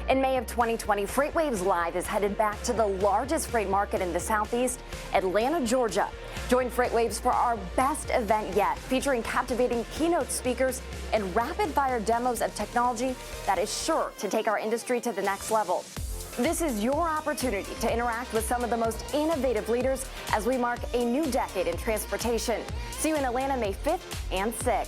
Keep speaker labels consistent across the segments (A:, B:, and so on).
A: In May of 2020, FreightWaves Live is headed back to the largest freight market in the Southeast, Atlanta, Georgia. Join FreightWaves for our best event yet, featuring captivating keynote speakers and rapid-fire demos of technology that is sure to take our industry to the next level. This is your opportunity to interact with some of the most innovative leaders as we mark a new decade in transportation. See you in Atlanta May 5th and 6th.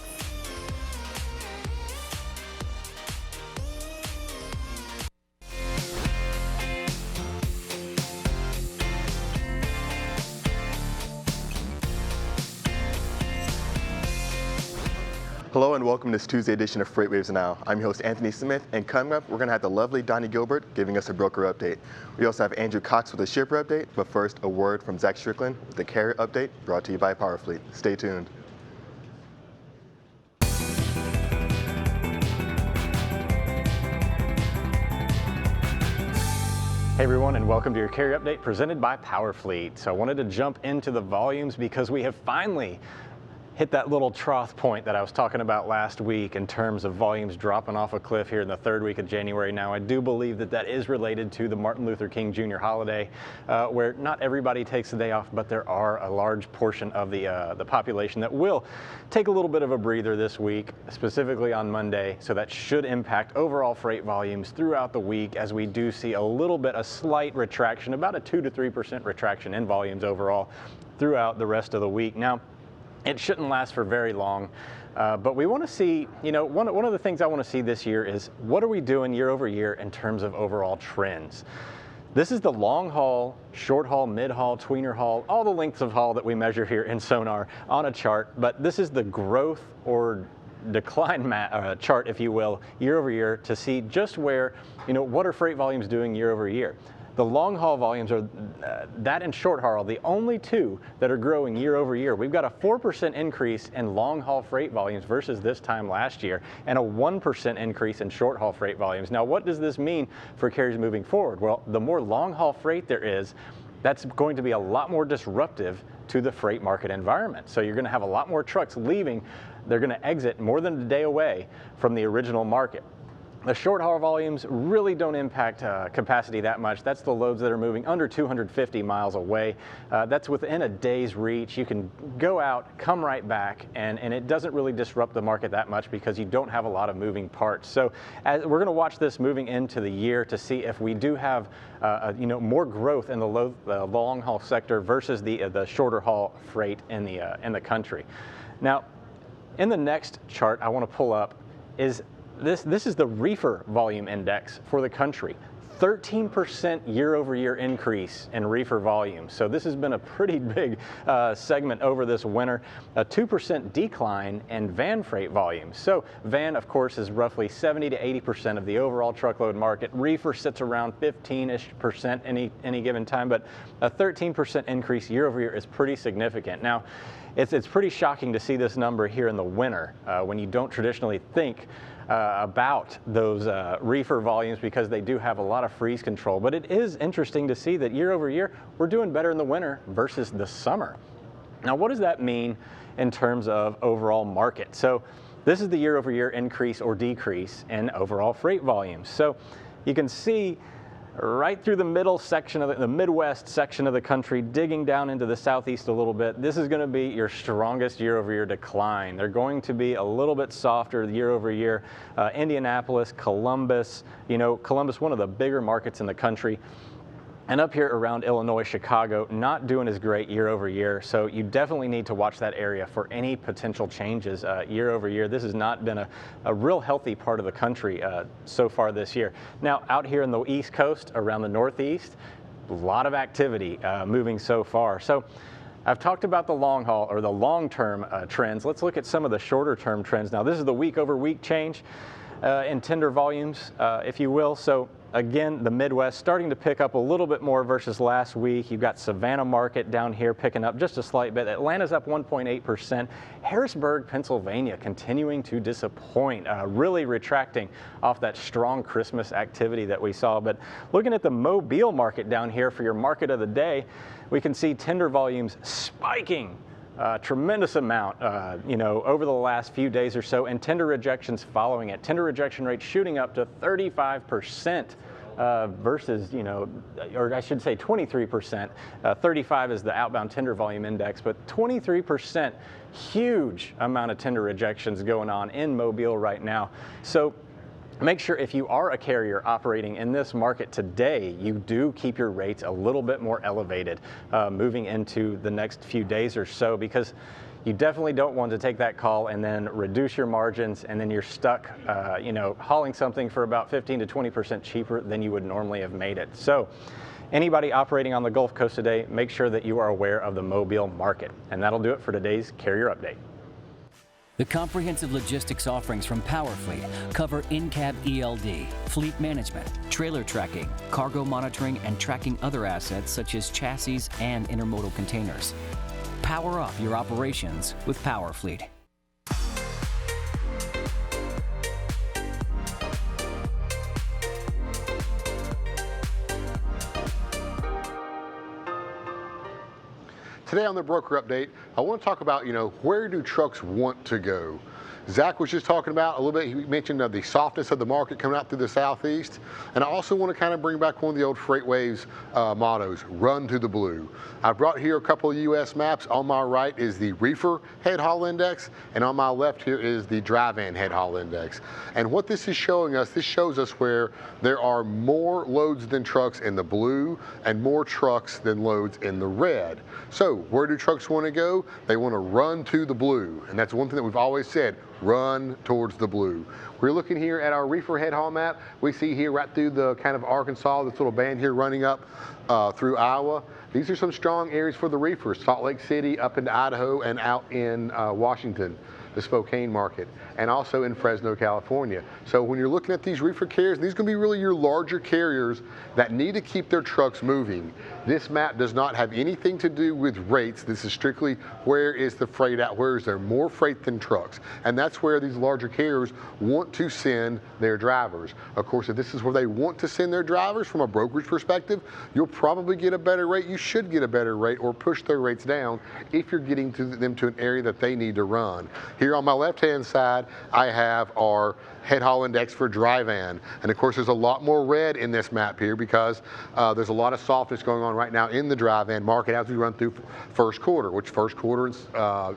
B: Hello and welcome to this Tuesday edition of FreightWaves NOW. I'm your host Anthony Smith, and coming up we're going to have the lovely Donny Gilbert giving us a broker update. We also have Andrew Cox with a shipper update, but first a word from Zach Strickland with the carrier update brought to you by PowerFleet. Stay tuned.
C: Hey everyone, and welcome to your carrier update presented by PowerFleet. So I wanted to jump into the volumes because we have finally hit that little trough point that I was talking about last week in terms of volumes dropping off a cliff here in the third week of January. Now, I do believe that that is related to the Martin Luther King Jr. holiday, where not everybody takes the day off, but there are a large portion of the population that will take a little bit of a breather this week, specifically on Monday. So that should impact overall freight volumes throughout the week, as we do see a slight retraction, about a 2 to 3% retraction in volumes overall throughout the rest of the week. Now, it shouldn't last for very long, but we want to see, one of the things I want to see this year is what are we doing year over year in terms of overall trends. This is the long haul, short haul, mid haul, tweener haul, all the lengths of haul that we measure here in Sonar on a chart, but this is the growth or decline chart, if you will, year over year to see just where, what are freight volumes doing year over year. The long haul volumes are that and short haul, the only two that are growing year over year. We've got a 4% increase in long haul freight volumes versus this time last year, and a 1% increase in short haul freight volumes. Now, what does this mean for carriers moving forward? Well, the more long haul freight there is, that's going to be a lot more disruptive to the freight market environment. So you're going to have a lot more trucks leaving. They're going to exit more than a day away from the original market. The short haul volumes really don't impact capacity that much. That's the loads that are moving under 250 miles away. That's within a day's reach. You can go out, come right back, and it doesn't really disrupt the market that much because you don't have a lot of moving parts. So we're going to watch this moving into the year to see if we do have more growth in the long haul sector versus the shorter haul freight in the country. Now, in the next chart I want to pull up is this is the reefer volume index for the country. 13% year-over-year increase in reefer volume. So this has been a pretty big segment over this winter. A 2% decline in van freight volume. So van, of course, is roughly 70 to 80% of the overall truckload market. Reefer sits around 15-ish% any given time, but a 13% increase year-over-year is pretty significant. Now, it's pretty shocking to see this number here in the winter when you don't traditionally think about those reefer volumes because they do have a lot of freeze control. But it is interesting to see that year over year, we're doing better in the winter versus the summer. Now, what does that mean in terms of overall market? So this is the year over year increase or decrease in overall freight volumes. So you can see right through the middle section of the Midwest section of the country, digging down into the Southeast a little bit, this is going to be your strongest year-over-year decline. They're going to be a little bit softer year-over-year. Indianapolis, Columbus, Columbus, one of the bigger markets in the country. And up here around Illinois, Chicago, not doing as great year over year. So you definitely need to watch that area for any potential changes year over year. This has not been a real healthy part of the country so far this year. Now, out here in the East Coast, around the Northeast, a lot of activity moving so far. So I've talked about the long haul or the long-term trends. Let's look at some of the shorter-term trends. Now, this is the week-over-week change in tender volumes, if you will. So again, the Midwest starting to pick up a little bit more versus last week. You've got Savannah market down here picking up just a slight bit. Atlanta's up 1.8%. Harrisburg, Pennsylvania continuing to disappoint, really retracting off that strong Christmas activity that we saw. But looking at the Mobile market down here for your market of the day, we can see tender volumes spiking tremendous amount, over the last few days or so, and tender rejections following it. Tender rejection rates shooting up to 35%. Versus, or I should say 23%. 35 is the outbound tender volume index, but 23%, huge amount of tender rejections going on in Mobile right now. So make sure if you are a carrier operating in this market today, you do keep your rates a little bit more elevated moving into the next few days or so, because you definitely don't want to take that call and then reduce your margins, and then you're stuck, hauling something for about 15 to 20% cheaper than you would normally have made it. So anybody operating on the Gulf Coast today, make sure that you are aware of the Mobile market. And that'll do it for today's Carrier Update.
D: The comprehensive logistics offerings from PowerFleet cover in-cab ELD, fleet management, trailer tracking, cargo monitoring, and tracking other assets such as chassis and intermodal containers. Power up your operations with PowerFleet.
E: Today on the Broker Update, I want to talk about, where do trucks want to go? Zach was just talking about a little bit, he mentioned the softness of the market coming out through the Southeast. And I also want to kind of bring back one of the old FreightWaves mottos, run to the blue. I brought here a couple of US maps. On my right is the reefer head haul index, and on my left here is the dry van head haul index. And what this is showing us, this shows us where there are more loads than trucks in the blue and more trucks than loads in the red. So where do trucks want to go? They want to run to the blue. And that's one thing that we've always said, run towards the blue. We're looking here at our reefer head haul map. We see here right through the kind of Arkansas, this little band here running up through Iowa. These are some strong areas for the reefers. Salt Lake City, up into Idaho, and out in Washington, the Spokane market, and also in Fresno, California. So when you're looking at these reefer carriers, these are going to be really your larger carriers that need to keep their trucks moving. This map does not have anything to do with rates. This is strictly where is the freight at, where is there more freight than trucks. And that's where these larger carriers want to send their drivers. Of course, if this is where they want to send their drivers from a brokerage perspective, you'll probably get a better rate. You should get a better rate or push their rates down if you're getting them to an area that they need to run. Here on my left-hand side, I have our head haul index for dry van. And of course, there's a lot more red in this map here because there's a lot of softness going on right now in the dry van market as we run through first quarter, which first quarter,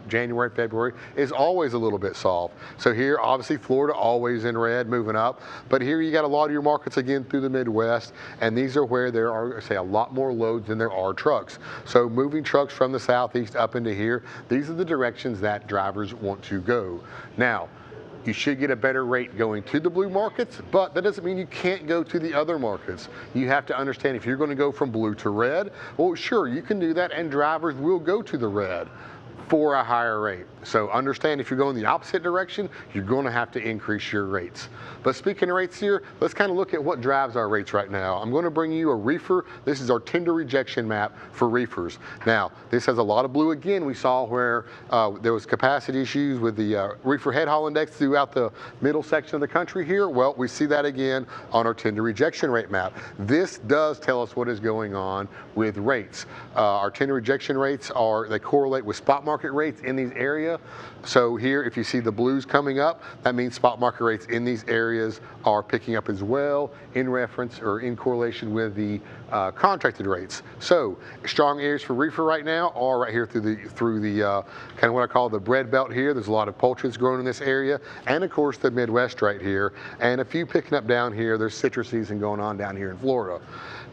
E: January, February, is always a little bit soft. So here, obviously, Florida always in red, moving up. But here you got a lot of your markets again through the Midwest, and these are where there are, say, a lot more loads than there are trucks. So moving trucks from the Southeast up into here, these are the directions that drivers want to go. Now, you should get a better rate going to the blue markets, but that doesn't mean you can't go to the other markets. You have to understand if you're going to go from blue to red, well, sure, you can do that, and drivers will go to the red for a higher rate. So understand if you're going the opposite direction, you're going to have to increase your rates. But speaking of rates here, let's kind of look at what drives our rates right now. I'm going to bring you a reefer. This is our tender rejection map for reefers. Now, this has a lot of blue again. We saw where there was capacity issues with the reefer head haul index throughout the middle section of the country here. Well, we see that again on our tender rejection rate map. This does tell us what is going on with rates. Our tender rejection rates they correlate with spot market rates in these areas. So here, if you see the blues coming up, that means spot market rates in these areas are picking up as well in reference or in correlation with the contracted rates. So strong areas for reefer right now are right here through the kind of what I call the bread belt here. There's a lot of poultry that's grown in this area, and of course the Midwest right here, and a few picking up down here. There's citrus season going on down here in Florida.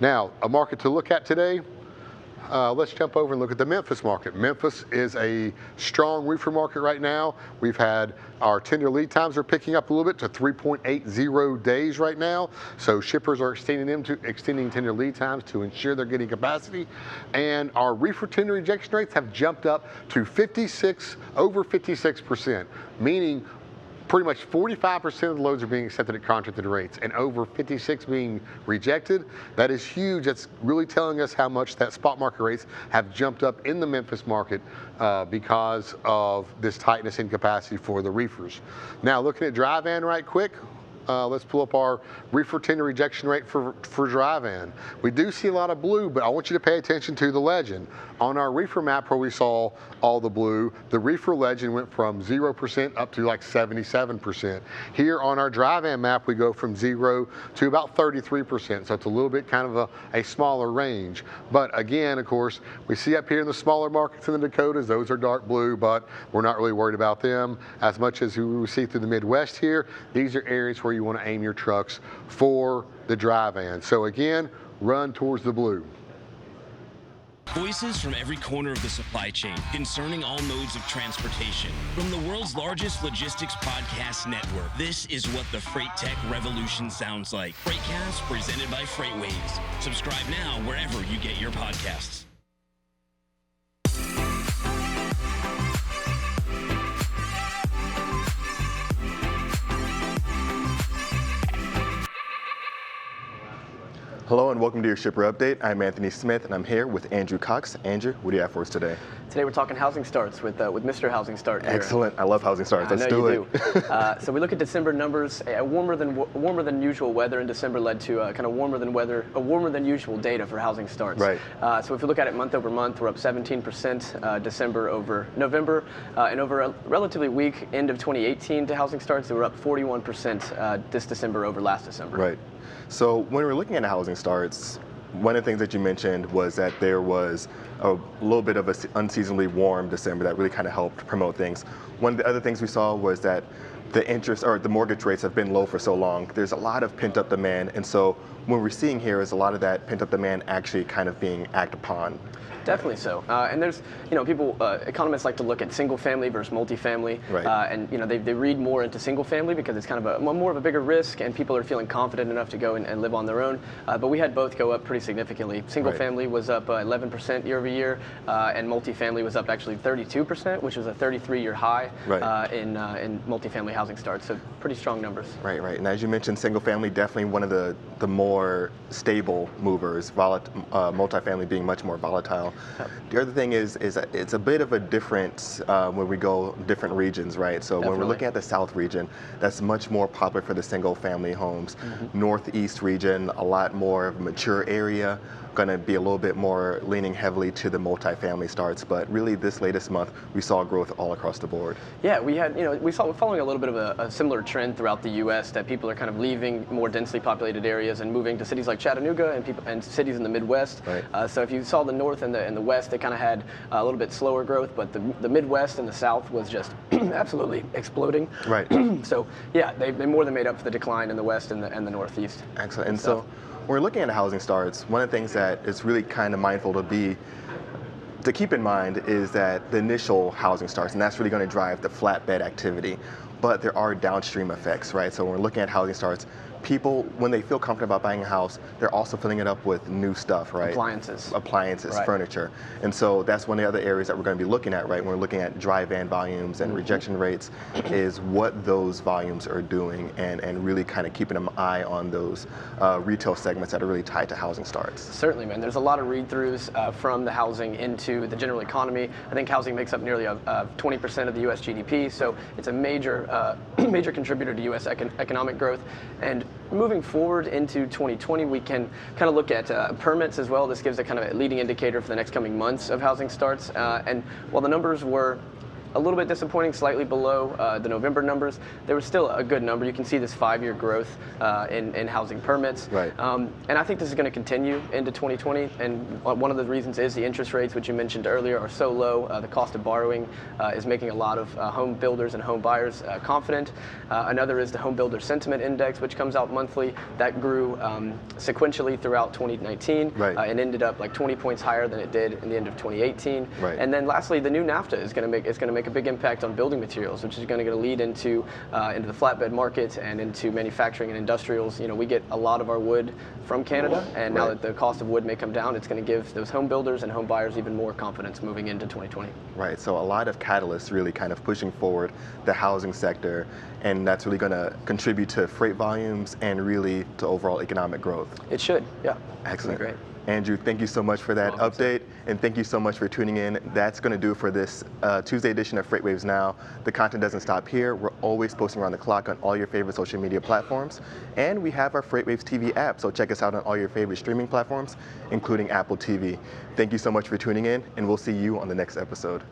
E: Now, a market to look at today. Let's jump over and look at the Memphis market. Memphis is a strong reefer market right now. We've had our tender lead times are picking up a little bit to 3.80 days right now. So shippers are extending tender lead times to ensure they're getting capacity. And our reefer tender rejection rates have jumped up to over 56%, meaning pretty much 45% of the loads are being accepted at contracted rates and over 56 being rejected. That is huge. That's really telling us how much that spot market rates have jumped up in the Memphis market because of this tightness in capacity for the reefers. Now, looking at dry van right quick, let's pull up our reefer tender rejection rate for dry van. We do see a lot of blue, but I want you to pay attention to the legend. On our reefer map where we saw all the blue, the reefer legend went from 0% up to like 77%. Here on our dry van map, we go from 0 to about 33%. So it's a little bit kind of a smaller range. But again, of course, we see up here in the smaller markets in the Dakotas, those are dark blue, but we're not really worried about them as much as we see through the Midwest here. These are areas where you want to aim your trucks for the dry van. So again, run towards the blue.
F: Voices from every corner of the supply chain concerning all modes of transportation. From the world's largest logistics podcast network, this is what the freight tech revolution sounds like. Freightcast presented by FreightWaves. Subscribe now wherever you get your podcasts.
B: Hello and welcome to your shipper update. I'm Anthony Smith and I'm here with Andrew Cox. Andrew, what do you have for us today?
G: Today we're talking housing starts with Mr. Housing Start here.
B: Excellent. I love housing starts. Let's do it.
G: So we look at December numbers. Warmer than usual weather in December led to kind of warmer than usual data for housing starts.
B: Right.
G: So if you look at it month over month, we're up 17% December over November, and over a relatively weak end of 2018 to housing starts, they were up 41% this December over last December.
B: Right. So when we're looking at housing starts, one of the things that you mentioned was that there was a little bit of an unseasonably warm December that really kind of helped promote things. One of the other things we saw was that the interest or the mortgage rates have been low for so long. There's a lot of pent-up demand, and so what we're seeing here is a lot of that pent-up demand actually kind of being acted upon.
G: Definitely so. And there's, people, economists like to look at single family versus multifamily.
B: Right.
G: And, they read more into single family because it's kind of more of a bigger risk and people are feeling confident enough to go and live on their own. But we had both go up pretty significantly. Single family was up 11% year over year, and multifamily was up actually 32%, which was a 33-year high in multifamily housing starts. So pretty strong numbers.
B: Right, right. And as you mentioned, single family definitely one of the more stable movers, multifamily being much more volatile. Yep. The other thing is it's a bit of a difference when we go different regions, right? So when we're looking at the South region, that's much more popular for the single family homes. Mm-hmm. Northeast region, a lot more of a mature area, going to be a little bit more leaning heavily to the multifamily starts, but really this latest month we saw growth all across the board. Yeah,
G: we saw following a little bit of a similar trend throughout the U.S. that people are kind of leaving more densely populated areas and moving to cities like Chattanooga and cities in the Midwest. Right. So if you saw the North and the West, they kind of had a little bit slower growth, but the Midwest and the South was just absolutely exploding.
B: Right.
G: So yeah, they more than made up for the decline in the West and the Northeast.
B: Excellent. And so when we're looking at housing starts, one of the things that is really kind of mindful to keep in mind is that the initial housing starts, and that's really going to drive the flatbed activity. But there are downstream effects, right? So when we're looking at housing starts, people, when they feel confident about buying a house, they're also filling it up with new stuff, right?
G: Appliances,
B: right. Furniture. And so that's one of the other areas that we're going to be looking at, right? When we're looking at dry van volumes and rejection rates, is what those volumes are doing and really kind of keeping an eye on those retail segments that are really tied to housing starts.
G: Certainly, man. There's a lot of read-throughs from the housing into the general economy. I think housing makes up nearly 20% of the U.S. GDP, so it's a major contributor to U.S. economic growth. And moving forward into 2020, we can kind of look at permits as well. This gives a kind of a leading indicator for the next coming months of housing starts. And while the numbers were a little bit disappointing, slightly below the November numbers, there was still a good number. You can see this 5-year growth in housing permits.
B: Right.
G: And I think this is going to continue into 2020. And one of the reasons is the interest rates, which you mentioned earlier, are so low. The cost of borrowing is making a lot of home builders and home buyers confident. Another is the Home Builder Sentiment Index, which comes out monthly. That grew sequentially throughout 2019 and ended up like 20 points higher than it did in the end of 2018.
B: Right.
G: And then lastly, the new NAFTA is going to make a big impact on building materials, which is going to lead into the flatbed market and into manufacturing and industrials. We get a lot of our wood from Canada, and now that the cost of wood may come down, it's going to give those home builders and home buyers even more confidence moving into 2020.
B: Right, so a lot of catalysts really kind of pushing forward the housing sector, and that's really going to contribute to freight volumes and really to overall economic growth.
G: It should, yeah.
B: Excellent.
G: Great.
B: Andrew, thank you so much for that update. and thank you so much for tuning in. That's going to do it for this Tuesday edition of FreightWaves Now. The content doesn't stop here. We're always posting around the clock on all your favorite social media platforms, and we have our FreightWaves TV app, so check us out on all your favorite streaming platforms, including Apple TV. Thank you so much for tuning in, and we'll see you on the next episode.